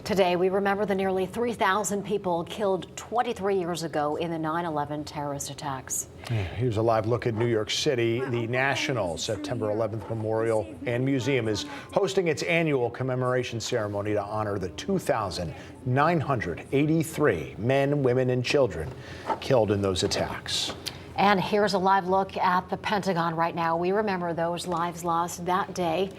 Today, we remember the nearly 3,000 people killed 23 years ago in the 9/11 terrorist attacks. Here's a live look at New York City. The National September 11th Memorial and Museum is hosting its annual commemoration ceremony to honor the 2,983 men, women, and children killed in those attacks. And here's a live look at the Pentagon right now. We remember those lives lost that day.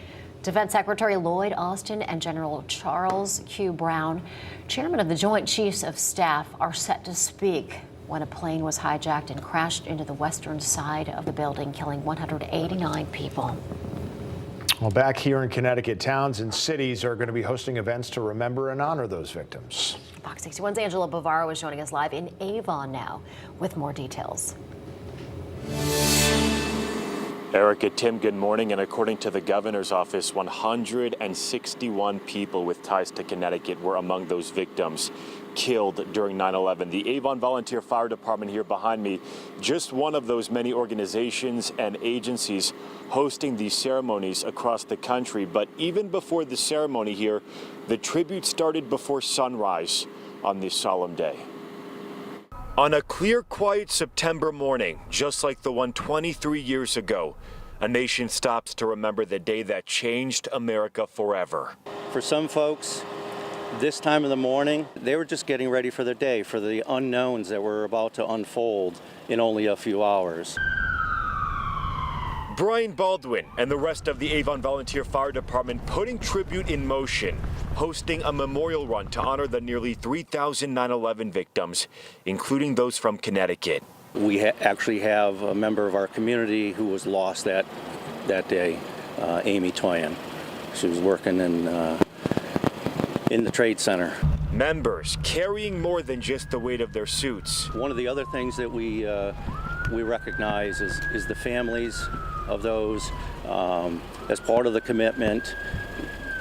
Defense Secretary Lloyd Austin and General Charles Q. Brown, chairman of the Joint Chiefs of Staff, are set to speak when a plane was hijacked and crashed into the western side of the building, killing 189 people. Well, back here in Connecticut, towns and cities are going to be hosting events to remember and honor those victims. Fox 61's Angela Bavaro is joining us live in Avon now with more details. Erica, Tim, good morning. And according to the governor's office, 161 people with ties to Connecticut were among those victims killed during 9/11. The Avon Volunteer Fire Department here behind me, just one of those many organizations and agencies hosting these ceremonies across the country. But even before the ceremony here, the tribute started before sunrise on this solemn day. On a clear, quiet September morning, just like the one 23 years ago, a nation stops to remember the day that changed America forever. For some folks, this time of the morning, they were just getting ready for the day, for the unknowns that were about to unfold in only a few hours. Brian Baldwin and the rest of the Avon Volunteer Fire Department putting tribute in motion, hosting a memorial run to honor the nearly 3,000 9/11 victims, including those from Connecticut. We actually have a member of our community who was lost that day, Amy Toyan. She was working in the trade center. Members carrying more than just the weight of their suits. One of the other things that we recognize is the families of those as part of the commitment.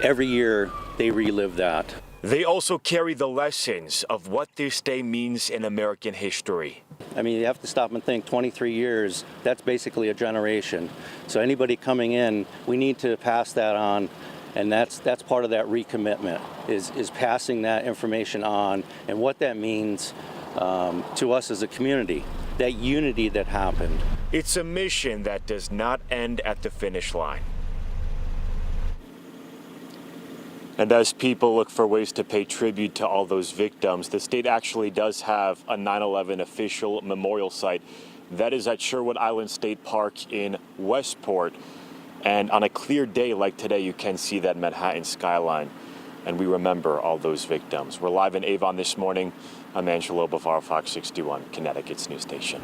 Every year they relive that. They also carry the lessons of what this day means in American history. I mean, you have to stop and think, 23 years, that's basically a generation. So anybody coming in, we need to pass that on, and that's part of that recommitment, is passing that information on and what that means to us as a community, that unity that happened. It's a mission that does not end at the finish line. And as people look for ways to pay tribute to all those victims, the state actually does have a 9/11 official memorial site. That is at Sherwood Island State Park in Westport. And on a clear day like today, you can see that Manhattan skyline. And we remember all those victims. We're live in Avon this morning. I'm Angelo Bavaro, Fox 61, Connecticut's news station.